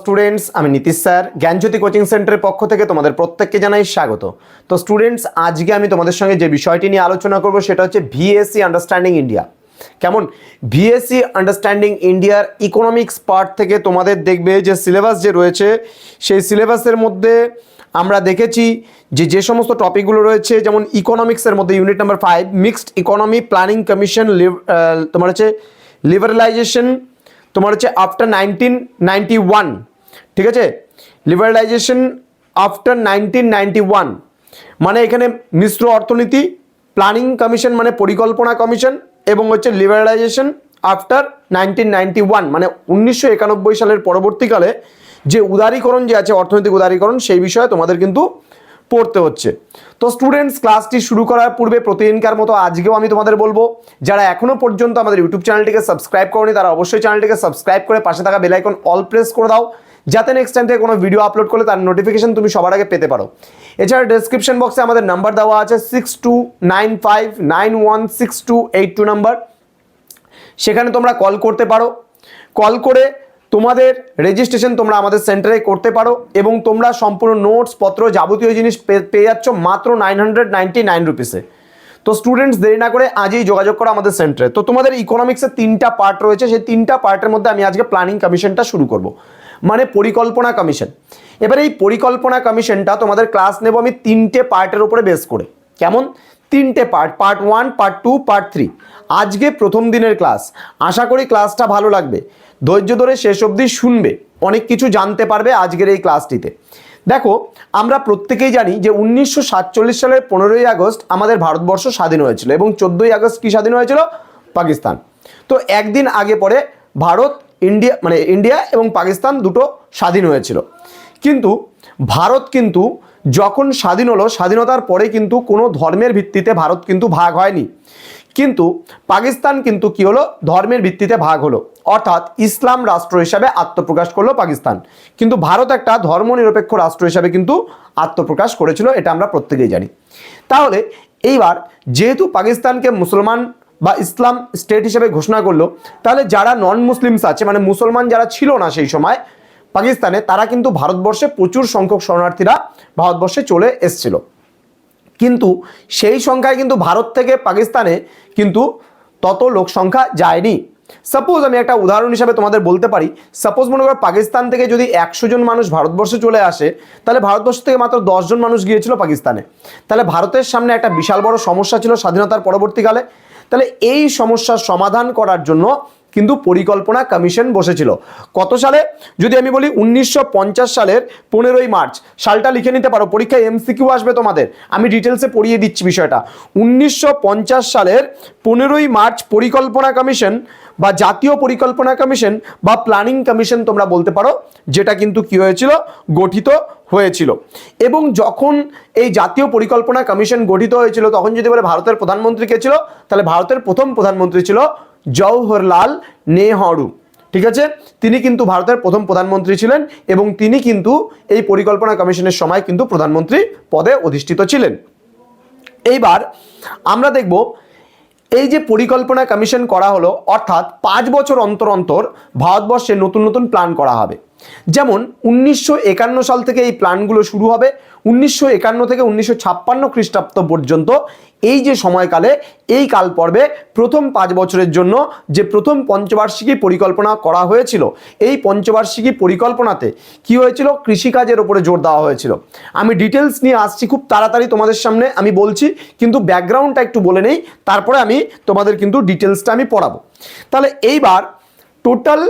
Students, আমি Nitish sir জ্ঞানজ্যোতি coaching সেন্টারের পক্ষ থেকে তোমাদের প্রত্যেককে জানাই স্বাগত। তো স্টুডেন্টস, আজকে আমি তোমাদের সঙ্গে যে বিষয়টি নিয়ে আলোচনা করব সেটা হচ্ছে ভিএসসি আন্ডারস্ট্যান্ডিং ইন্ডিয়া। কেমন? ভিএসসি আন্ডারস্ট্যান্ডিং ইন্ডিয়ার ইকোনমিক্স পার্ট থেকে তোমাদের দেখবে যে সিলেবাস যে রয়েছে সেই সিলেবাসের মধ্যে আমরা দেখেছি যে সমস্ত টপিকগুলো রয়েছে, যেমন ইকোনমিক্সের মধ্যে unit number 5 mixed economy planning commission, তোমার হচ্ছে লিবারালাইজেশন, তোমার হচ্ছে আফটার 1991, ঠিক আছে, লিবারালাইজেশন আফটার 1991 মানে এখানে মিশ্র অর্থনীতি, প্ল্যানিং কমিশন মানে পরিকল্পনা কমিশন, এবং হচ্ছে লিবারালাইজেশন আফটার 1991 মানে 1991 সালের পরবর্তীকালে যে উদারীকরণ যে আছে, অর্থনৈতিক উদারীকরণ, সেই বিষয়ে তোমাদের কিন্তু পড়তে হচ্ছে। তো স্টুডেন্টস, ক্লাসটি শুরু করার পূর্বে প্রতিদিনকার মতো আজকেও আমি তোমাদের বলবো, যারা এখনো পর্যন্ত আমাদের ইউটিউব চ্যানেলটিকে সাবস্ক্রাইব করনি তারা অবশ্যই চ্যানেলটিকে সাবস্ক্রাইব করে পাশে থাকা বেল আইকন অল প্রেস করে দাও, যাতে নেক্সট টাইম থেকে কোনো ভিডিও আপলোড করলে তার নোটিফিকেশন তুমি সবার আগে পেতে পারো। এছাড়া ডেসক্রিপশন বক্সে আমাদের নাম্বার দেওয়া আছে 6295916282 নাম্বার, সেখানে তোমরা কল করতে পারো। কল করে তোমাদের রেজিস্ট্রেশন তোমরা আমাদের সেন্টারে করতে পারো এবং তোমরা সম্পূর্ণ নোটস পত্র যাবতীয় জিনিস পেয়ে যাচ্ছ মাত্র 999 রুপিসে। তো স্টুডেন্টস, দেরি না করে আজই যোগাযোগ করো আমাদের সেন্টারে। তো তোমাদের ইকোনমিক্সের 3টা পার্ট রয়েছে, সেই 3টা পার্টের মধ্যে আমি আজকে প্ল্যানিং কমিশনটা শুরু করব, মানে পরিকল্পনা কমিশন। এবারে এই পরিকল্পনা কমিশনটা তোমাদের ক্লাস নেব আমি 3টে পার্টের উপরে বেস করে। কেমন? 3টে পার্ট, পার্ট 1, পার্ট 2, পার্ট 3। আজকে প্রথম দিনের ক্লাস, আশা করি ক্লাসটা ভালো লাগবে। ধৈর্য ধরে শেষ অবধি শুনবে, অনেক কিছু জানতে পারবে আজকের এই ক্লাসটিতে। দেখো, আমরা প্রত্যেকেই জানি যে 1947 সালের 15ই আগস্ট আমাদের ভারতবর্ষ স্বাধীন হয়েছিল এবং 14ই আগস্ট কি স্বাধীন হয়েছিল? পাকিস্তান। তো একদিন আগে পরে ইন্ডিয়া এবং পাকিস্তান দুটো স্বাধীন হয়েছিল। কিন্তু ভারত কিন্তু যখন স্বাধীন হলো, স্বাধীনতার পরে কিন্তু কোনো ধর্মের ভিত্তিতে ভারত কিন্তু ভাগ হয়নি, কিন্তু পাকিস্তান কিন্তু কি হলো? ধর্মের ভিত্তিতে ভাগ হলো, অর্থাৎ ইসলাম রাষ্ট্র হিসাবে আত্মপ্রকাশ করলো পাকিস্তান, কিন্তু ভারত একটা ধর্মনিরপেক্ষ রাষ্ট্র হিসাবে কিন্তু আত্মপ্রকাশ করেছিল, এটা আমরা প্রত্যেকেই জানি। তাহলে এইবার যেহেতু পাকিস্তানকে মুসলমান বা ইসলাম স্টেট হিসেবে ঘোষণা করলো, তাহলে যারা নন মুসলিমস আছে, মানে মুসলমান যারা ছিল না সেই সময় পাকিস্তানে, তারা কিন্তু ভারতবর্ষে প্রচুর সংখ্যক শরণার্থীরা ভারতবর্ষে চলে এসছিল। কিন্তু সেই সংখ্যায় কিন্তু ভারত থেকে পাকিস্তানে কিন্তু তত লোক সংখ্যা যায়নি। সাপোজ আমি একটা উদাহরণ হিসাবে তোমাদের বলতে পারি, সাপোজ মনে করো পাকিস্তান থেকে যদি 100 জন মানুষ ভারতবর্ষে চলে আসে, তাহলে ভারতবর্ষ থেকে মাত্র 10 জন মানুষ গিয়েছিল পাকিস্তানে। তাহলে ভারতের সামনে একটা বিশাল বড় সমস্যা ছিল স্বাধীনতার পরবর্তীকালে। তাহলে এই সমস্যার সমাধান করার জন্য কিন্তু পরিকল্পনা কমিশন বসেছিল। কত সালে? যদি আমি বলি 1950 সালের 15ই মার্চ, সালটা লিখে নিতে পারো, পরীক্ষায় এমসিকিউ আসবে তোমাদের, আমি ডিটেলসে পড়িয়ে দিচ্ছি বিষয়টা। 1950 সালের 15ই মার্চ পরিকল্পনা কমিশন বা জাতীয় পরিকল্পনা কমিশন বা প্ল্যানিং কমিশন তোমরা বলতে পারো, যেটা কিন্তু কি হয়েছিল? গঠিত হয়েছিল। এবং যখন এই জাতীয় পরিকল্পনা কমিশন গঠিত হয়েছিল, তখন যদি বলে ভারতের প্রধানমন্ত্রী কে ছিল, তাহলে ভারতের প্রথম প্রধানমন্ত্রী ছিল জওহরলাল নেহরু, ঠিক আছে? তিনি কিন্তু ভারতের প্রথম প্রধানমন্ত্রী ছিলেন এবং তিনি কিন্তু এই পরিকল্পনা কমিশনের সময় কিন্তু প্রধানমন্ত্রী পদে অধিষ্ঠিত ছিলেন। এইবার আমরা দেখব এই যে পরিকল্পনা কমিশন করা হলো, অর্থাৎ 5 বছর অন্তর অন্তর ভারতবর্ষে নতুন নতুন প্ল্যান করা হবে। যেমন 1951 সাল থেকে এই প্ল্যানগুলো শুরু হবে, 1951 থেকে 1956 খ্রিস্টাব্দ পর্যন্ত এই যে সময়কালে, এই কাল পর্বে প্রথম 5 বছরের জন্য যে প্রথম পঞ্চবার্ষিকী পরিকল্পনা করা হয়েছিল, এই পঞ্চবার্ষিকী পরিকল্পনাতে কি হয়েছিল? কৃষিকাজের উপরে জোর দেওয়া হয়েছিল। আমি ডিটেলস নিয়ে আসছি খুব তাড়াতাড়ি তোমাদের সামনে, আমি বলছি, কিন্তু ব্যাকগ্রাউন্ডটা একটু বলে নেই, তারপরে আমি তোমাদের কিন্তু ডিটেলসটা আমি পড়াবো। তাহলে এইবার টোটাল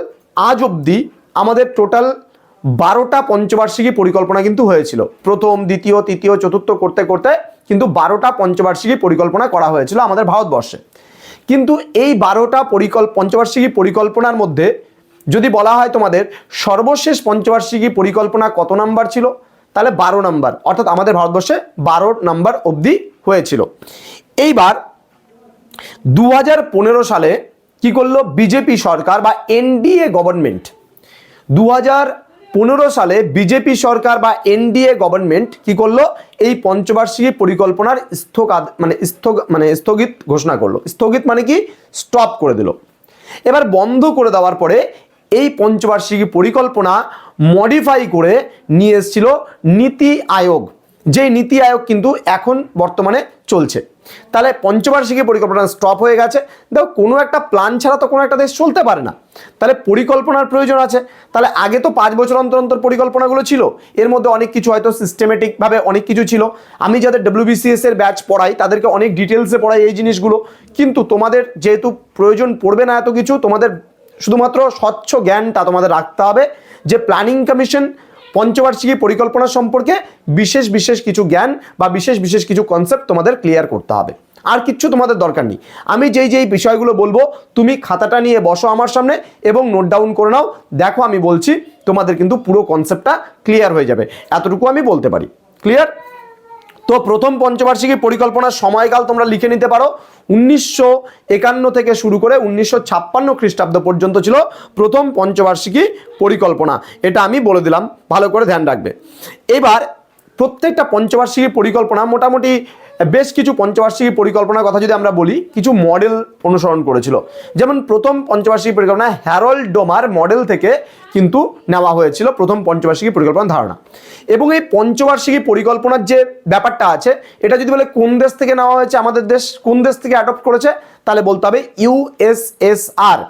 আজ অবধি আমাদের টোটাল 12টা পঞ্চবার্ষিকী পরিকল্পনা কিন্তু হয়েছিল। প্রথম, দ্বিতীয়, তৃতীয়, চতুর্থ করতে করতে কিন্তু 12টা পঞ্চবার্ষিকী পরিকল্পনা করা হয়েছিল আমাদের ভারতবর্ষে। কিন্তু এই 12টা পঞ্চবার্ষিকী পরিকল্পনার মধ্যে যদি বলা হয় তোমাদের সর্বশেষ পঞ্চবার্ষিকী পরিকল্পনা কত নাম্বার ছিল, তাহলে 12 নাম্বার, অর্থাৎ আমাদের ভারতবর্ষে 12 নাম্বার অবধি হয়েছিল। এইবার 2015 সালে কি করলো বিজেপি সরকার বা এনডিএ গভর্নমেন্ট? 2015 সালে বিজেপি সরকার বা এনডিএ গভর্নমেন্ট কি করলো? এই পঞ্চবার্ষিকী পরিকল্পনার স্থগিত ঘোষণা করলো। স্থগিত মানে কি? স্টপ করে দিল। এবার বন্ধ করে দেওয়ার পরে এই পঞ্চবার্ষিকী পরিকল্পনা মডিফাই করে নিয়ে এসেছিল নীতি আয়োগ, যে নীতি আয়োগ কিন্তু এখন বর্তমানে চলছে। তাহলে পঞ্চবার্ষিকী পরিকল্পনা স্টপ হয়ে গেছে। দেখো কোনো একটা প্ল্যান ছাড়া তো কোনো একটা দেশ চলতে পারে না, তাহলে পরিকল্পনার প্রয়োজন আছে। তাহলে আগে তো 5 বছর অন্তর অন্তর পরিকল্পনাগুলো ছিল, এর মধ্যে অনেক কিছু হয়তো সিস্টেমেটিকভাবে অনেক কিছু ছিল। আমি যাদের WBCS এর ব্যাচ পড়াই তাদেরকে অনেক ডিটেলসে পড়াই এই জিনিসগুলো, কিন্তু তোমাদের যেহেতু প্রয়োজন পড়বে না এত কিছু, তোমাদের শুধুমাত্র স্বচ্ছ জ্ঞানটা তোমাদের রাখতে হবে যে প্ল্যানিং কমিশন পঞ্চবার্ষিকী পরিকল্পনা সম্পর্কে বিশেষ বিশেষ কিছু জ্ঞান বা বিশেষ বিশেষ কিছু কনসেপ্ট তোমাদের ক্লিয়ার করতে হবে, আর কিচ্ছু তোমাদের দরকার নেই। আমি যেই বিষয়গুলো বলবো তুমি খাতাটা নিয়ে বসো আমার সামনে এবং নোট ডাউন করে নাও, দেখো আমি বলছি তোমাদের কিন্তু পুরো কনসেপ্টটা ক্লিয়ার হয়ে যাবে, এতটুকু আমি বলতে পারি। ক্লিয়ার? তো প্রথম পঞ্চবার্ষিকী পরিকল্পনার সময়কাল তোমরা লিখে নিতে পারো, 1951 থেকে শুরু করে 1956 খ্রিস্টাব্দ পর্যন্ত ছিল প্রথম পঞ্চবার্ষিকী পরিকল্পনা। এটা আমি বলে দিলাম, ভালো করে ধ্যান রাখবে। এবার প্রত্যেকটা পঞ্চবার্ষিকী পরিকল্পনা মোটামুটি বেশ কিছু পঞ্চবার্ষিকী পরিকল্পনার কথা যদি আমরা বলি, কিছু মডেল অনুসরণ করেছিল। যেমন প্রথম পঞ্চবার্ষিকী পরিকল্পনা হ্যারল্ড ডোমার মডেল থেকে কিন্তু নেওয়া হয়েছিল প্রথম পঞ্চবার্ষিকী পরিকল্পনার ধারণা। এবং এই পঞ্চবার্ষিকী পরিকল্পনার যে ব্যাপারটা আছে, এটা যদি বলে কোন দেশ থেকে নেওয়া হয়েছে, আমাদের দেশ কোন দেশ থেকে অ্যাডপ্ট করেছে, তাহলে বলতে হবে USSR।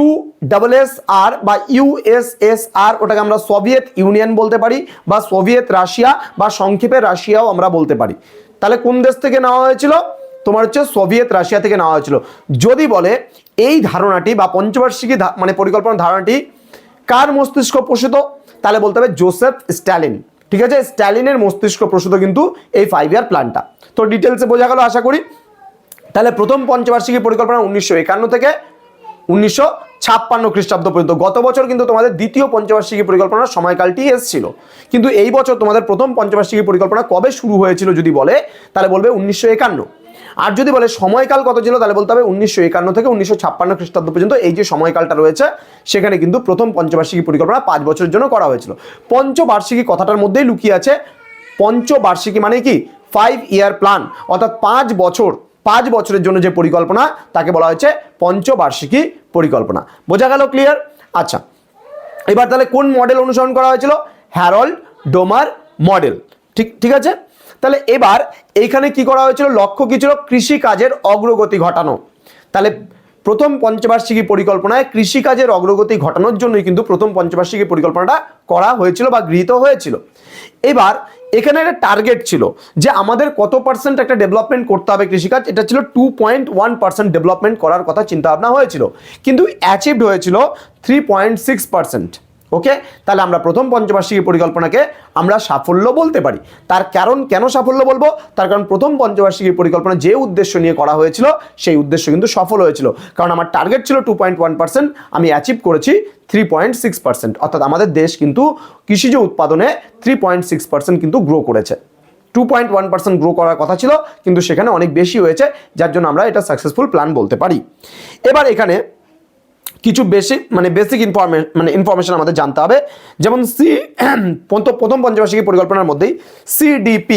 USSR বা USSR, ওটাকে আমরা সোভিয়েত ইউনিয়ন বলতে পারি বা সোভিয়েত রাশিয়া বা সংক্ষেপে রাশিয়াও আমরা বলতে পারি। তাহলে কোন দেশ থেকে নেওয়া হয়েছিল? তোমার হচ্ছে সোভিয়েত রাশিয়া থেকে নেওয়া হয়েছিল। যদি বলে এই ধারণাটি বা পঞ্চবার্ষিকী মানে পরিকল্পনার ধারণাটি কার মস্তিষ্ক প্রসূত, তাহলে বলতে হবে জোসেফ স্ট্যালিন। ঠিক আছে, স্ট্যালিনের মস্তিষ্ক প্রসূত কিন্তু এই 5 ইয়ার প্ল্যানটা। তো ডিটেলসে বোঝা গেল আশা করি। তাহলে প্রথম পঞ্চবার্ষিকী পরিকল্পনা 1951 থেকে 1956 খ্রিস্টাব্দ পর্যন্ত। গত বছর কিন্তু তোমাদের দ্বিতীয় পঞ্চবার্ষিকী পরিকল্পনার সময়কালটি এসেছিল, কিন্তু এই বছর তোমাদের প্রথম পঞ্চবার্ষিকী পরিকল্পনা কবে শুরু হয়েছিল যদি বলে, তাহলে বলবে 1951। আর যদি বলে সময়কাল কত ছিল, তাহলে বলতে হবে 1951 থেকে 1956 খ্রিস্টাব্দ পর্যন্ত। এই যে সময়কালটা রয়েছে সেখানে কিন্তু প্রথম পঞ্চবার্ষিকী পরিকল্পনা 5 বছরের জন্য করা হয়েছিল। পঞ্চবার্ষিকী কথাটার মধ্যেই লুকিয়ে আছে, পঞ্চবার্ষিকী মানে কি 5 ইয়ার প্ল্যান, অর্থাৎ 5 বছরের জন্য যে পরিকল্পনা তাকে বলা হয়েছে পঞ্চবার্ষিকী পরিকল্পনা। বোঝা গেল? ক্লিয়ার? আচ্ছা, এবার তাহলে কোন মডেল অনুসরণ করা হয়েছিল? Harold Domar model. ঠিক আছে। তাহলে এবার এইখানে কি করা হয়েছিল, লক্ষ্য কি ছিল? কৃষিকাজের অগ্রগতি ঘটানো। তাহলে প্রথম পঞ্চবার্ষিকী পরিকল্পনায় কৃষিকাজের অগ্রগতি ঘটানোর জন্যই কিন্তু প্রথম পঞ্চবার্ষিকী পরিকল্পনাটা করা হয়েছিল বা গৃহীত হয়েছিল। এবার এখানে একটা টার্গেট ছিল যে আমাদের কত পার্সেন্ট একটা ডেভেলপমেন্ট করতে হবে কৃষিকাজ, এটা ছিল 2.1% ডেভেলপমেন্ট করার কথা চিন্তা ভাবনা হয়েছিল, কিন্তু অ্যাচিভড হয়েছিল 3.6%। ওকে, তাহলে আমরা প্রথম পঞ্চবার্ষিকী পরিকল্পনাকে আমরা সাফল্য বলতে পারি। তার কারণ কেন সাফল্য বলবো? তার কারণ প্রথম পঞ্চবার্ষিকী পরিকল্পনা যে উদ্দেশ্য নিয়ে করা হয়েছিল সেই উদ্দেশ্য কিন্তু সফল হয়েছিল, কারণ আমার টার্গেট ছিল 2.1%, আমি অ্যাচিভ করেছি 3.6%। অর্থাৎ আমাদের দেশ কিন্তু কৃষিজ উৎপাদনে 3.6% কিন্তু গ্রো করেছে। 2.1% গ্রো করার কথা ছিল, কিন্তু সেখানে অনেক বেশি হয়েছে, যার জন্য আমরা এটা সাকসেসফুল প্ল্যান বলতে পারি। এবার এখানে কিছু বেসিক ইনফরমেশন আমাদের জানতে হবে। যেমন প্রথম পঞ্চবার্ষিকী পরিকল্পনার মধ্যেই CDP,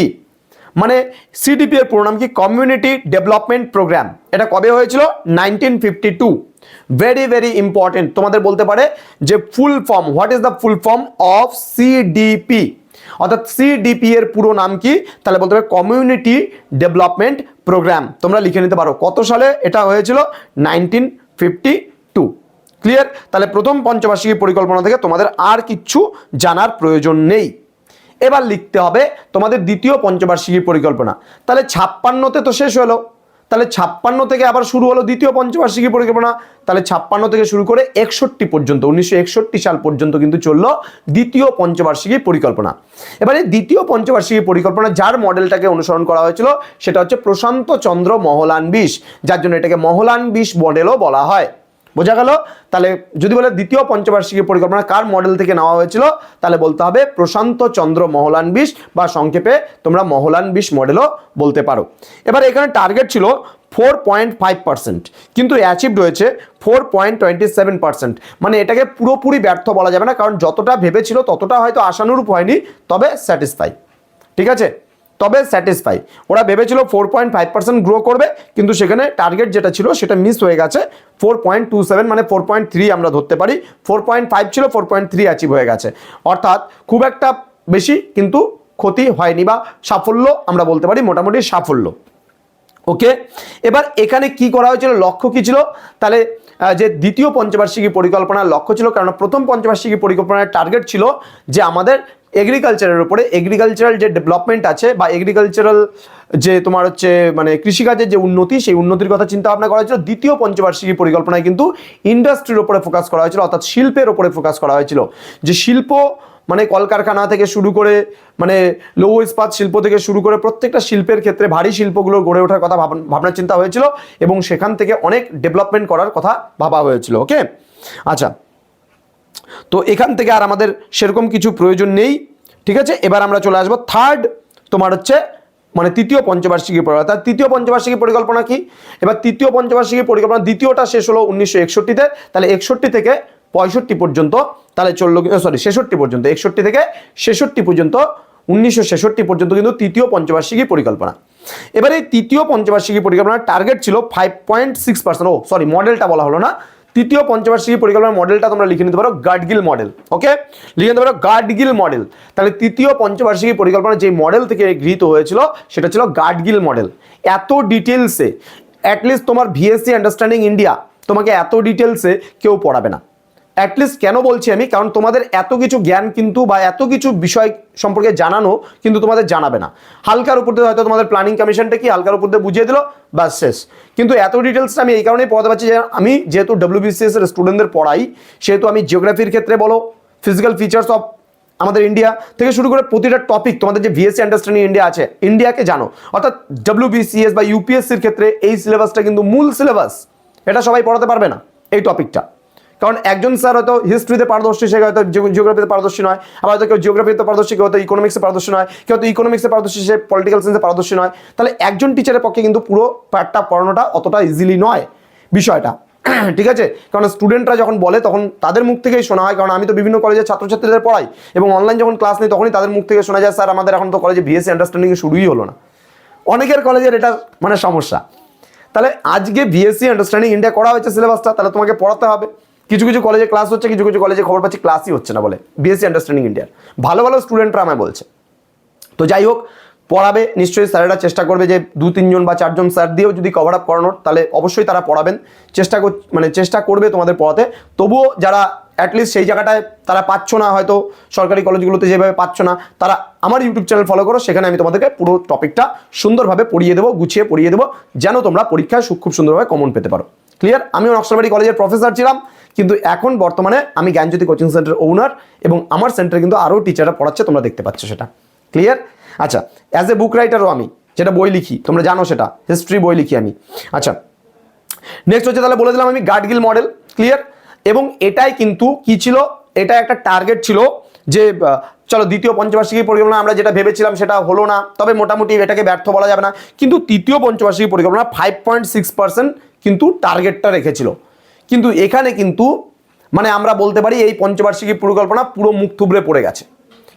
মানে CDP এর পুরো নাম কি? Community development program. এটা কবে হয়েছিল? 1952। ভেরি ইম্পর্টেন্ট, তোমাদের বলতে পারে যে full form, what is the full form of CDP, অর্থাৎ CDP এর পুরো নাম কি? তাহলে বলতে হবে কমিউনিটি ডেভেলপমেন্ট প্রোগ্রাম। তোমরা লিখে নিতে পারো কত সালে এটা হয়েছিল? 1952। ক্লিয়ার? তাহলে প্রথম পঞ্চবার্ষিকী পরিকল্পনা থেকে তোমাদের আর কিচ্ছু জানার প্রয়োজন নেই। এবার লিখতে হবে তোমাদের দ্বিতীয় পঞ্চবার্ষিকী পরিকল্পনা। তাহলে 56তে তো শেষ হলো, তাহলে 56 থেকে আবার শুরু হলো দ্বিতীয় পঞ্চবার্ষিকী পরিকল্পনা। তাহলে 56 থেকে শুরু করে 61 পর্যন্ত, 1961 সাল পর্যন্ত কিন্তু চললো দ্বিতীয় পঞ্চবার্ষিকী পরিকল্পনা। এবারে দ্বিতীয় পঞ্চবার্ষিকী পরিকল্পনা যার মডেলটাকে অনুসরণ করা হয়েছিল সেটা হচ্ছে প্রশান্ত চন্দ্র মহলান 20, যার জন্য এটাকে মহলান 20 মডেলও বলা হয়। বোঝা গেল? তাহলে যদি বলে দ্বিতীয় পঞ্চবার্ষিকী পরিকল্পনা কার মডেল থেকে নেওয়া হয়েছিল, তাহলে বলতে হবে প্রশান্ত চন্দ্র মহলান 20 বা সংক্ষেপে তোমরা মহলান 20 মডেলও বলতে পারো। এবার এখানে টার্গেট ছিল 4.5%, কিন্তু অ্যাচিভড হয়েছে 4.27%। মানে এটাকে পুরোপুরি ব্যর্থ বলা যাবে না, কারণ যতটা ভেবেছিল ততটা হয়তো আশানুরূপ হয়নি, তবে স্যাটিসফাই। ঠিক আছে? তবে স্যাটিসফাই। ওরা ভেবেছিল 4.5% গ্রো করবে, কিন্তু সেখানে টার্গেট যেটা ছিল সেটা মিস হয়ে গেছে। 4.27 মানে 4.3 আমরা ধরতে পারি, 4.5 ছিল 4.3 অ্যাচিভ হয়ে গেছে, অর্থাৎ খুব একটা বেশি কিন্তু ক্ষতি হয়নি, বা সাফল্য আমরা বলতে পারি, মোটামুটি সাফল্য। ওকে, এবার এখানে কি করা হয়েছিল, লক্ষ্য কি ছিল, তাহলে যে দ্বিতীয় পঞ্চবার্ষিকী পরিকল্পনার লক্ষ্য ছিল, কারণ প্রথম পঞ্চবার্ষিকী পরিকল্পনার টার্গেট ছিল যে আমাদের এগ্রিকালচারের উপরে, এগ্রিকালচারাল যে ডেভেলপমেন্ট আছে বা এগ্রিকালচারাল যে তোমার হচ্ছে মানে কৃষিকাজের যে উন্নতি, সেই উন্নতির কথা চিন্তা ভাবনা করা হয়েছিল। দ্বিতীয় পঞ্চবার্ষিকী পরিকল্পনায় কিন্তু ইন্ডাস্ট্রির উপরে ফোকাস করা হয়েছিল, অর্থাৎ শিল্পের উপরে ফোকাস করা হয়েছিল, যে শিল্প মানে কলকারখানা থেকে শুরু করে মানে লৌহ ইস্পাত শিল্প থেকে শুরু করে প্রত্যেকটা শিল্পের ক্ষেত্রে ভারী শিল্পগুলো গড়ে ওঠার কথা ভাবনা চিন্তা হয়েছিল, এবং সেখান থেকে অনেক ডেভেলপমেন্ট করার কথা ভাবা হয়েছিল। ওকে, আচ্ছা, তো এখান থেকে আর আমাদের সেরকম কিছু প্রয়োজন নেই, ঠিক আছে। এবার আমরা চলে আসবো থার্ড, তোমার হচ্ছে মানে তৃতীয় পঞ্চবার্ষিকী পরিকল্পনা। তার তৃতীয় পঞ্চবার্ষিকী পরিকল্পনা কি, এবার তৃতীয় পঞ্চবার্ষিকী পরিকল্পনা দ্বিতীয়টা শেষ হলো 1961-তে, তাহলে 61 থেকে 65 পর্যন্ত, তাহলে চললো, সরি 66 পর্যন্ত, 61 থেকে 66 পর্যন্ত, 1966 পর্যন্ত কিন্তু তৃতীয় পঞ্চবার্ষিকী পরিকল্পনা। এবার এই তৃতীয় পঞ্চবার্ষিকী পরিকল্পনার টার্গেট ছিল 5.6%, ও সরি মডেলটা বলা হলো না, তৃতীয় পঞ্চবার্ষিকী পরিকল্পনার মডেলটা তোমরা লিখে নিতে পারো গাডগিল মডেল। ওকে, লিখে নিতে পারো গাডগিল মডেল। তাহলে তৃতীয় পঞ্চবার্ষিকী পরিকল্পনা যে মডেল থেকে গৃহীত হয়েছিল সেটা ছিল গাডগিল মডেল। এত ডিটেলসে অ্যাটলিস্ট তোমার ভিএসসি আন্ডারস্ট্যান্ডিং ইন্ডিয়া তোমাকে এত ডিটেলসে কেউ পড়াবে না। অ্যাটলিস্ট কেন বলছি আমি, কারণ তোমাদের এত কিছু জ্ঞান কিন্তু বা এত কিছু বিষয় সম্পর্কে জানানো কিন্তু তোমাদের জানাবে না। হালকার উপর দিয়ে হয়তো তোমাদের প্ল্যানিং কমিশনটা কি হালকার উপর দিয়ে বুঝিয়ে দিল, বাস শেষ। কিন্তু এত ডিটেলসটা আমি এই কারণেই পড়াতে পারছি যে আমি যেহেতু WBCS এর স্টুডেন্টদের পড়াই, সেহেতু আমি জিওগ্রাফির ক্ষেত্রে বলো, ফিজিক্যাল ফিচার্স অফ আমাদের ইন্ডিয়া থেকে শুরু করে প্রতিটা টপিক, তোমাদের যে ভিএসসি আন্ডারস্ট্যান্ডিং ইন্ডিয়া আছে, ইন্ডিয়াকে জানো, অর্থাৎ WBCS বা ইউপিএসসির ক্ষেত্রে এই সিলেবাসটা কিন্তু মূল সিলেবাস, এটা সবাই পড়াতে পারবে না এই টপিকটা। কারণ একজন স্যার হয়তো হিস্ট্রিতে পারদর্শী, সে হয়তো জিওগ্রাফিতে পারদর্শী নয়, আবার হয়তো কেউ জিওগ্রাফিতে পারদর্শী, কেউ হয়তো ইকোনমিক্সে পারদর্শী নয়, কেউ হয়তো ইকোনমিক্সে পারদর্শী, সে পলিটিক্যাল সায়েন্সে পারদর্শী নয়। তাহলে একজন টিচারের পক্ষে কিন্তু পুরো পাঠটা পড়ানোটা অতটা ইজিলি নয় বিষয়টা, ঠিক আছে। কারণ স্টুডেন্টরা যখন বলে তখন তাদের মুখ থেকেই শোনা হয়, কারণ আমি তো বিভিন্ন কলেজের ছাত্রছাত্রীদের পড়াই এবং অনলাইন যখন ক্লাস নেই তখনই তাদের মুখ থেকে শোনা যায়, স্যার আমাদের এখন তো কলেজে ভিএসসি আন্ডারস্ট্যান্ডিং শুরুই হলো না। অনেকের কলেজের এটা মানে সমস্যা। তাহলে আজকে ভিএসসি আন্ডারস্ট্যান্ডিং ইন্ডিয়া করা হয়েছে সিলেবাসটা, তাহলে তোমাকে পড়াতে হবে। কিছু কিছু কলেজে ক্লাস হচ্ছে, কিছু কিছু কলেজে খবর পাচ্ছি ক্লাসই হচ্ছে না বলে, বিএসসি আন্ডারস্ট্যান্ডিং ইন্ডিয়ার ভালো ভালো স্টুডেন্টরা আমায় বলছে। তো যাই হোক, পড়াবে নিশ্চয়ই, স্যারেরা চেষ্টা করবে যে 2-3 জন বা 4 জন স্যার দিয়েও যদি কভার আপ করানোর, তাহলে অবশ্যই তারা পড়াবেন, চেষ্টা করবে তোমাদের পড়াতে। তবুও যারা অ্যাটলিস্ট সেই জায়গাটায় তারা পাচ্ছ না, হয়তো সরকারি কলেজগুলোতে যেভাবে পাচ্ছ না, তারা আমার ইউটিউব চ্যানেল ফলো করো, সেখানে আমি তোমাদেরকে পুরো টপিকটা সুন্দরভাবে পড়িয়ে দেবো, গুছিয়ে পড়িয়ে দেবো, যেন তোমরা পরীক্ষায় খুব সুন্দরভাবে কমন পেতে পারো। ক্লিয়ার? আমিও নকশালবাড়ি কলেজের প্রফেসর ছিলাম, কিন্তু এখন বর্তমানে আমি জ্ঞানজ্যোতি কোচিং সেন্টার ওনার, এবং আমার সেন্টারে কিন্তু আরও টিচাররা পড়াচ্ছে, তোমরা দেখতে পাচ্ছ সেটা। ক্লিয়ার? আচ্ছা, অ্যাজ এ বুক রাইটারও আমি যেটা বই লিখি, তোমরা জানো সেটা, হিস্ট্রি বই লিখি আমি। আচ্ছা, নেক্সট হচ্ছে, তাহলে বলে দিলাম আমি গাডগিল মডেল। ক্লিয়ার? এবং এটাই কিন্তু কি ছিল, এটা একটা টার্গেট ছিল যে চলো দ্বিতীয় পঞ্চবার্ষিকী পরিকল্পনা আমরা যেটা ভেবেছিলাম সেটা হলো না, তবে মোটামুটি এটাকে ব্যর্থ বলা যাবে না, কিন্তু তৃতীয় পঞ্চবার্ষিকী পরিকল্পনা 5.6% কিন্তু টার্গেটটা রেখেছিল। কিন্তু এখানে কিন্তু মানে আমরা বলতে পারি এই পঞ্চবার্ষিকী পরিকল্পনা পুরো মুখ থুবড়ে পড়ে গেছে।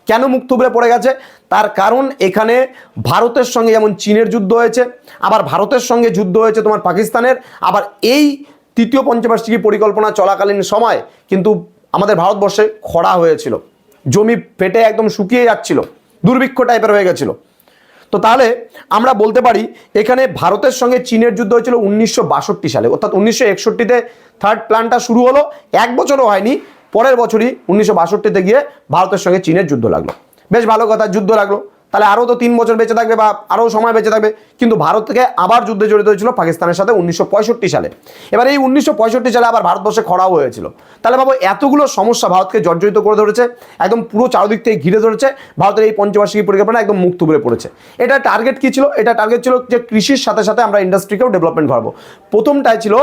কেন মুখ থুবড়ে পড়ে গেছে? তার কারণ এখানে ভারতের সঙ্গে যেমন চীনের যুদ্ধ হয়েছে, আবার ভারতের সঙ্গে যুদ্ধ হয়েছে তোমার পাকিস্তানের, আবার এই তৃতীয় পঞ্চবার্ষিকী পরিকল্পনা চলাকালীন সময় কিন্তু আমাদের ভারতবর্ষে খরা হয়েছিল, জমি ফেটে একদম শুকিয়ে যাচ্ছিল, দুর্ভিক্ষ টাইপের হয়ে গেছিল। তো তাহলে আমরা বলতে পারি এখানে ভারতের সঙ্গে চীনের যুদ্ধ হয়েছিল 1962 সালে, অর্থাৎ 1961-তে থার্ড প্ল্যানটা শুরু হলো, 1 বছরও হয়নি, পরের বছরই 1962-তে গিয়ে ভারতের সঙ্গে চীনের যুদ্ধ লাগলো। বেশ ভালো কথা, যুদ্ধ লাগলো, তাহলে আরও তো 3 বছর বেঁচে থাকবে বা আরও সময় বেঁচে থাকবে। কিন্তু ভারত থেকে আবার যুদ্ধে জড়িত হয়েছিল পাকিস্তানের সাথে 1965 সালে। এবার এই 1965 সালে আবার ভারতবর্ষে খরাও হয়েছিল। তাহলে ভাবো এতগুলো সমস্যা ভারতকে জর্জরিত করে ধরেছে, একদম পুরো চারদিক থেকে ঘিরে ধরেছে, ভারতের এই পঞ্চবার্ষিকী পরিকল্পনা একদম মুখ থুবড়ে পড়েছে। এটা টার্গেট কি ছিল? এটা টার্গেট ছিল যে কৃষির সাথে সাথে আমরা ইন্ডাস্ট্রিকেও ডেভেলপমেন্ট করবো। প্রথমটাই ছিল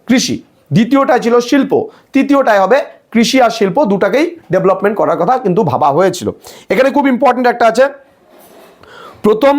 কৃষি, দ্বিতীয়টাই ছিল শিল্প, তৃতীয়টাই হবে কৃষি আর শিল্প, দুটাকেই ডেভেলপমেন্ট করার কথা কিন্তু ভাবা হয়েছিল। এখানে খুব ইম্পর্টেন্ট একটা আছে, প্রথম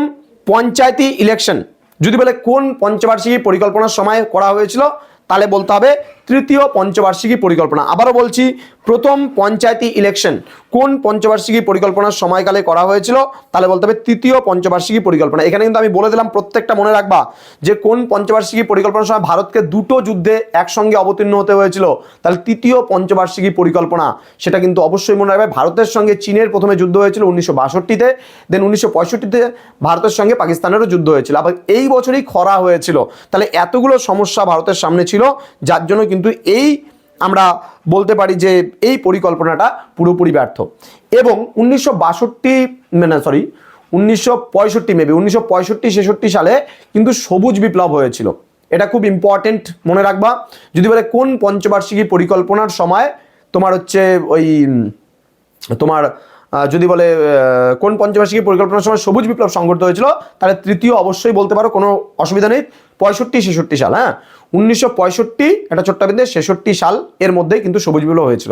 পঞ্চায়েতি ইলেকশন যদি বলে কোন পঞ্চবার্ষিকী পরিকল্পনার সময় করা হয়েছিল, তাহলে বলতে হবে তৃতীয় পঞ্চবার্ষিকী পরিকল্পনা। আবারও বলছি, প্রথম পঞ্চায়েতি ইলেকশন কোন পঞ্চবার্ষিকী পরিকল্পনার সময়কালে করা হয়েছিল, তাহলে বলতে হবে তৃতীয় পঞ্চবার্ষিকী পরিকল্পনা। এখানে কিন্তু আমি বলে দিলাম, প্রত্যেকটা মনে রাখবা যে কোন পঞ্চবার্ষিকী পরিকল্পনার সময় ভারতকে দুটো যুদ্ধে একসঙ্গে অবতীর্ণ হতে হয়েছিল, তাহলে তৃতীয় পঞ্চবার্ষিকী পরিকল্পনা সেটা কিন্তু অবশ্যই মনে রাখবে। ভারতের সঙ্গে চীনের প্রথমে যুদ্ধ হয়েছিল 1962-তে, দেন 1965-তে ভারতের সঙ্গে পাকিস্তানেরও যুদ্ধ হয়েছিল, আবার এই বছরই খরা হয়েছিল। তাহলে এতগুলো সমস্যা ভারতের সামনে ছিল, যার জন্য কিন্তু এই আমরা বলতে পারি যে এই পরিকল্পনাটা পুরোপুরি ব্যর্থ। এবং 1965 সালে কিন্তু সবুজ বিপ্লব হয়েছিল। এটা খুব ইম্পর্টেন্ট, মনে রাখবা। যদি বলে কোন পঞ্চবার্ষিকী পরিকল্পনার সময় তোমার হচ্ছে ওই তোমার যদি বলে কোন পঞ্চবার্ষিকী পরিকল্পনার সময় সবুজ বিপ্লব সংঘটিত হয়েছিল, তাহলে তৃতীয় অবশ্যই বলতে পারো, কোনো অসুবিধা নেই। 65-66 সাল, হ্যাঁ 1965 এটা ছোট্ট বিন্দু 66 সাল এর মধ্যেই কিন্তু সবুজ বিপ্লব হয়েছিল।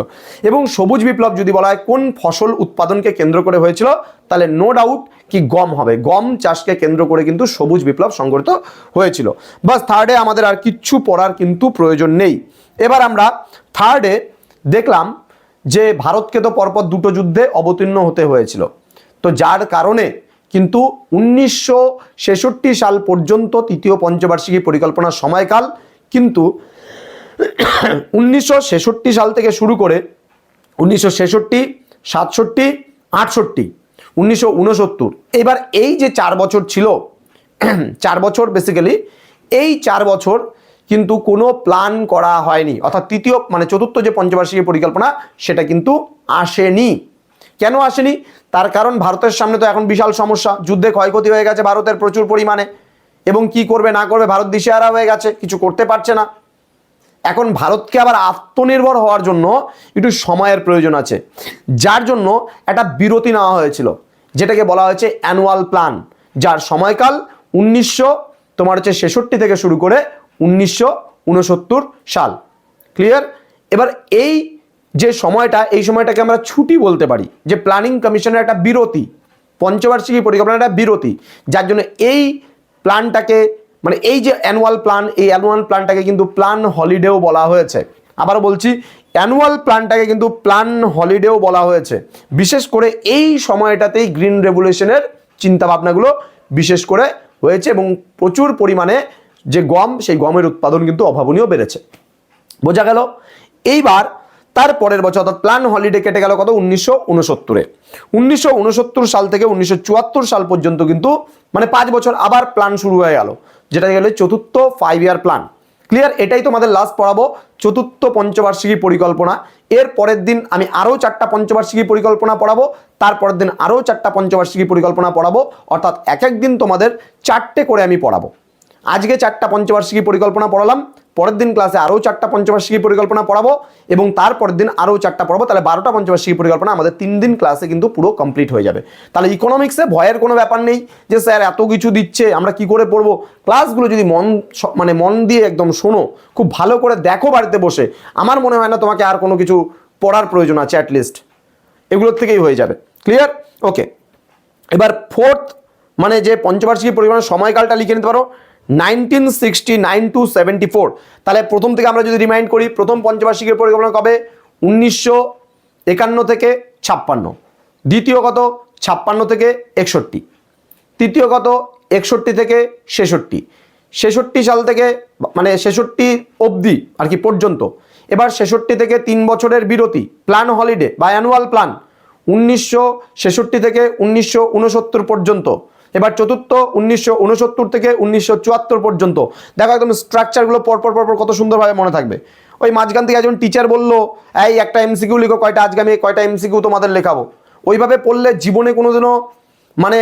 এবং সবুজ বিপ্লব যদি বলা হয় কোন ফসল উৎপাদনকে কেন্দ্র করে হয়েছিল, তাহলে নো ডাউট কি গম হবে। গম চাষকে কেন্দ্র করে কিন্তু সবুজ বিপ্লব সংঘটিত হয়েছিল। বাস, থার্ডে আমাদের আর কিচ্ছু পড়ার কিন্তু প্রয়োজন নেই। এবার আমরা থার্ডে দেখলাম যে ভারতকে তো পরপর দুটো যুদ্ধে অবতীর্ণ হতে হয়েছিল, তো যার কারণে কিন্তু 1966 সাল পর্যন্ত তৃতীয় পঞ্চবার্ষিকী পরিকল্পনার সময়কাল কিন্তু 1966 সাল থেকে শুরু করে 1966, 67, 68, 1969, এবার এই যে 4 বছর ছিল, 4 বছর বেসিক্যালি, এই 4 বছর কিন্তু কোনো প্ল্যান করা হয়নি, অর্থাৎ তৃতীয় মানে চতুর্থ যে পঞ্চবার্ষিকী পরিকল্পনা সেটা কিন্তু আসেনি। কেন আসেনি? তার কারণ ভারতের সামনে তো এখন বিশাল সমস্যা, যুদ্ধে ক্ষয়ক্ষতি হয়ে গেছে ভারতের প্রচুর পরিমাণে, এবং কি করবে না করবে ভারত দিশেহারা হয়ে গেছে, কিছু করতে পারছে না। এখন ভারতকে আবার আত্মনির্ভর হওয়ার জন্য একটু সময়ের প্রয়োজন আছে, যার জন্য একটা বিরতি নেওয়া হয়েছিল, যেটাকে বলা হয়েছে অ্যানুয়াল প্ল্যান, যার সময়কাল 1966 থেকে শুরু করে 1969 সাল। ক্লিয়ার? এবার এই যে সময়টা, এই সময়টাকে আমরা ছুটি বলতে পারি, যে প্ল্যানিং কমিশনের একটা বিরতি, পঞ্চবার্ষিকী পরিকল্পনার একটা বিরতি, যার জন্য এই প্ল্যানটাকে মানে এই যে অ্যানুয়াল প্ল্যান, এই অ্যানুয়াল প্ল্যানটাকে কিন্তু প্ল্যান হলিডেও বলা হয়েছে। আবারও বলছি, অ্যানুয়াল প্ল্যানটাকে কিন্তু প্ল্যান হলিডেও বলা হয়েছে। বিশেষ করে এই সময়টাতেই গ্রিন রেভলিউশনের চিন্তাভাবনাগুলো বিশেষ করে হয়েছে, এবং প্রচুর পরিমাণে যে গম, সেই গমের উৎপাদন কিন্তু অভাবনীয় বেড়েছে। বোঝা গেল? এইবার তার পরের বছর অর্থাৎ প্ল্যান হলিডে কেটে গেল কত? 1969-এ। 1969 সাল থেকে 1974 সাল পর্যন্ত কিন্তু মানে 5 বছর আবার প্ল্যান শুরু হয়ে গেল, যেটা গেল চতুর্থ 5 ইয়ার প্ল্যান। ক্লিয়ার? এটাই তোমাদের লাস্ট পড়াবো, চতুর্থ পঞ্চবার্ষিকী পরিকল্পনা। এর পরের দিন আমি আরও 4টা পঞ্চবার্ষিকী পরিকল্পনা পড়াবো, তারপরের দিন আরও 4টা পঞ্চবার্ষিকী পরিকল্পনা পড়াবো, অর্থাৎ এক এক দিন তোমাদের 4টে করে আমি পড়াবো। আজকে 4টা পঞ্চবার্ষিকী পরিকল্পনা পড়ালাম, পরের দিন ক্লাসে আরও 4টা পঞ্চবার্ষিকী পরিকল্পনা পড়াবো, এবং তারপরের দিন আরও 4টা পড়াবো। তাহলে 12টা পঞ্চবার্ষিকী পরিকল্পনা আমাদের 3 দিন ক্লাসে কিন্তু পুরো কমপ্লিট হয়ে যাবে। তাহলে ইকোনমিক্সে ভয়ের কোনো ব্যাপার নেই যে স্যার এত কিছু দিচ্ছে আমরা কি করে পড়বো। ক্লাসগুলো যদি মন দিয়ে একদম শোনো, খুব ভালো করে দেখো বাড়িতে বসে, আমার মনে হয় না তোমাকে আর কোনো কিছু পড়ার প্রয়োজন আছে, অ্যাটলিস্ট এগুলোর থেকেই হয়ে যাবে। ক্লিয়ার? ওকে, এবার ফোর্থ মানে যে পঞ্চবার্ষিকী পরিকল্পনার সময়কালটা লিখে নিতে পারো, 1969 to 74। তাহলে প্রথম থেকে আমরা যদি রিমাইন্ড করি, প্রথম পঞ্চবার্ষিকী পরিকল্পনা কবে? 1951 থেকে 56। দ্বিতীয় কত? 56 থেকে 61। তৃতীয় কত? 61 থেকে 66। 66 সাল থেকে মানে 66 অবধি আর কি পর্যন্ত। এবার 66 থেকে 3 বছরের বিরতি, প্ল্যান হলিডে বা অ্যানুয়াল প্ল্যান 1966 থেকে 1969 পর্যন্ত। এবার চতুর্থ 1969 থেকে 1974 পর্যন্ত। দেখো একদম স্ট্রাকচারগুলো পরপর কত সুন্দরভাবে মনে থাকবে। ওই মাঝখান থেকে একজন টিচার বললো এই একটা এমসিকিউ লিখো কয়টা, আজকে আমি কয়টা এমসিকিউ তোমাদের লেখাবো, ওইভাবে পড়লে জীবনে কোনোদিনও মানে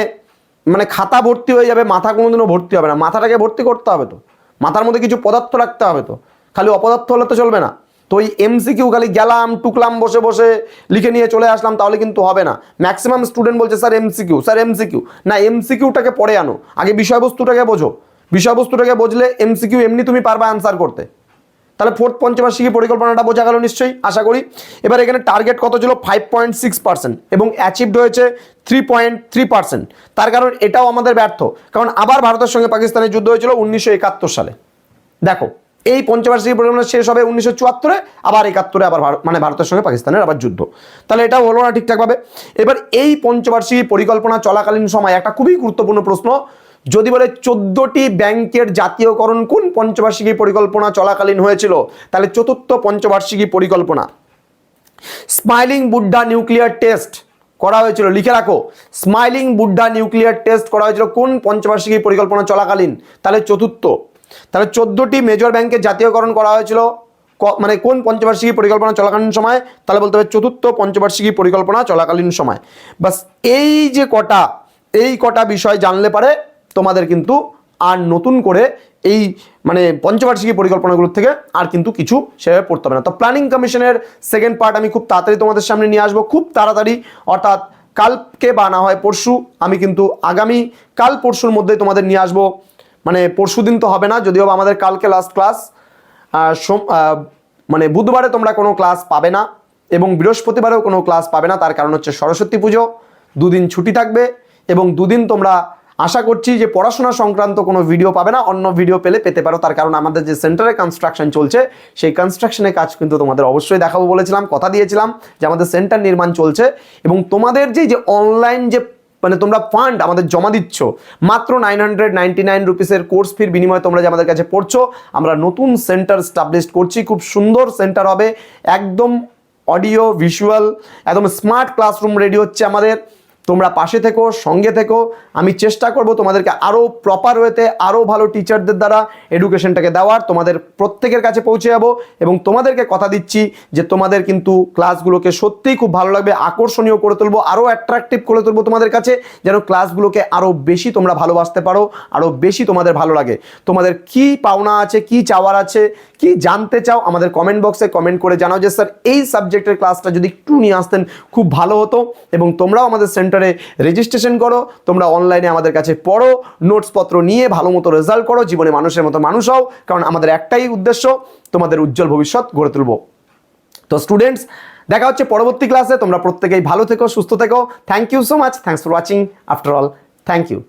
মানে খাতা ভর্তি হয়ে যাবে, মাথা কোনোদিনও ভর্তি হবে না। মাথাটাকে ভর্তি করতে হবে, তো মাথার মধ্যে কিছু পদার্থ রাখতে হবে, তো খালি অপদার্থ হলে তো চলবে না। তো ওই এমসিকিউ খালি গেলাম টুকলাম বসে বসে লিখে নিয়ে চলে আসলাম, তাহলে কিন্তু হবে না। ম্যাক্সিমাম স্টুডেন্ট বলছে স্যার এমসিকিউ, স্যার এমসিকিউ না, এমসিকিউটাকে পড়ে আনো, আগে বিষয়বস্তুটাকে বোঝো। বিষয়বস্তুটাকে বুঝলে এমসিকিউ এমনি তুমি পারবে আনসার করতে। তাহলে ফোর্থ পঞ্চবার্ষিকী পরিকল্পনাটা বোঝা গেল নিশ্চয়ই, আশা করি। এবার এখানে টার্গেট কত ছিল? 5.6% এবং অ্যাচিভড হয়েছে 3.3%। তার কারণ এটাও আমাদের ব্যর্থ, কারণ আবার ভারতের সঙ্গে পাকিস্তানের যুদ্ধ হয়েছিল 1971 সালে। দেখো এই পঞ্চবার্ষিকী পরিকল্পনা শেষ হবে 1974-এ, আবার 71-এ আবার মানে ভারতের সঙ্গে পাকিস্তানের আবার যুদ্ধ। তাহলে এটাও হলো না ঠিকঠাকভাবে। এবার এই পঞ্চবার্ষিকী পরিকল্পনা চলাকালীন সময় একটা খুবই গুরুত্বপূর্ণ প্রশ্ন, যদি বলে 14টি ব্যাংকের জাতীয়করণ কোন পঞ্চবার্ষিকী পরিকল্পনা চলাকালীন হয়েছিল, তাহলে চতুর্থ পঞ্চবার্ষিকী পরিকল্পনা। স্মাইলিং বুদ্ধা নিউক্লিয়ার টেস্ট করা হয়েছিল, লিখে রাখো, স্মাইলিং বুদ্ধা নিউক্লিয়ার টেস্ট করা হয়েছিল কোন পঞ্চবার্ষিকী পরিকল্পনা চলাকালীন, তাহলে চতুর্থ। তাহলে 14টি মেজর ব্যাংকের জাতীয়করণ করা হয়েছিল মানে কোন পঞ্চবার্ষিকী পরিকল্পনা চলাকালীন সময়, তাহলে বলতে হবে চতুর্থ পঞ্চবার্ষিকী পরিকল্পনা চলাকালীন সময়। বাস এই যে কটা বিষয় জানলে পারে তোমাদের কিন্তু আর নতুন করে এই মানে পঞ্চবার্ষিকী পরিকল্পনাগুলোর থেকে আর কিন্তু কিছু সেভাবে পড়তে হবে না। তো প্ল্যানিং কমিশনের সেকেন্ড পার্ট আমি খুব তাড়াতাড়ি তোমাদের সামনে নিয়ে আসবো, খুব তাড়াতাড়ি, অর্থাৎ কালকে বা না হয় পরশু, আমি কিন্তু আগামী কাল পরশুর মধ্যে তোমাদের নিয়ে আসবো। মানে পরশু দিন তো হবে না, যদিও আমাদের কালকে লাস্ট ক্লাস, মানে বুধবারে তোমরা কোনো ক্লাস পাবে না এবং বৃহস্পতিবারেও কোনো ক্লাস পাবে না। তার কারণ হচ্ছে সরস্বতী পুজো, দুদিন ছুটি থাকবে এবং দুদিন তোমরা আশা করছি যে পড়াশোনা সংক্রান্ত কোনো ভিডিও পাবে না, অন্য ভিডিও পেতে পারো। তার কারণ আমাদের যে সেন্টারে কনস্ট্রাকশন চলছে, সেই কনস্ট্রাকশনের কাজ কিন্তু তোমাদের অবশ্যই দেখাবো বলেছিলাম, কথা দিয়েছিলাম যে আমাদের সেন্টার নির্মাণ চলছে এবং তোমাদের যে অনলাইন যে মানে তোমরা ফান্ড আমাদের জমা দিচ্ছ, মাত্র 999 রুপিসের কোর্স ফির বিনিময়ে তোমরা যে আমাদের কাছে পড়ছো, আমরা নতুন সেন্টার স্টাবলিশ করছি, খুব সুন্দর সেন্টার হবে, একদম অডিও ভিজুয়াল, একদম স্মার্ট ক্লাসরুম রেডি হচ্ছে আমাদের। তোমরা পাশে থেকো, সঙ্গে থেকো, আমি চেষ্টা করব তোমাদেরকে আরও প্রপার ওয়েতে আরও ভালো টিচারদের দ্বারা এডুকেশনটাকে দেওয়ার, তোমাদের প্রত্যেকের কাছে পৌঁছে যাবো এবং তোমাদেরকে কথা দিচ্ছি যে তোমাদের কিন্তু ক্লাসগুলোকে সত্যিই খুব ভালো লাগবে, আকর্ষণীয় করে তুলবো, আরও অ্যাট্রাকটিভ করে তুলবো তোমাদের কাছে, যেন ক্লাসগুলোকে আরও বেশি তোমরা ভালোবাসতে পারো, আরও বেশি তোমাদের ভালো লাগে। তোমাদের কি পাওনা আছে, কি চাওয়ার আছে, কি জানতে চাও, আমাদের কমেন্ট বক্সে কমেন্ট করে জানাও যে স্যার এই সাবজেক্টের ক্লাসটা যদি একটু নিয়ে আসতেন খুব ভালো হতো। এবং তোমরাও আমাদের সেন্টারে রেজিস্ট্রেশন করো, তোমরা অনলাইনে আমাদের কাছে পড়ো, নোটসপত্র নিয়ে ভালো মতো রেজাল্ট করো, জীবনে মানুষের মতো মানুষ হও, কারণ আমাদের একটাই উদ্দেশ্য, তোমাদের উজ্জ্বল ভবিষ্যৎ গড়ে তুলব। তো স্টুডেন্টস, দেখা হচ্ছে পরবর্তী ক্লাসে, তোমরা প্রত্যেকেই ভালো থেকো, সুস্থ থেকো। Thank you so much, thanks for watching, after all thank you.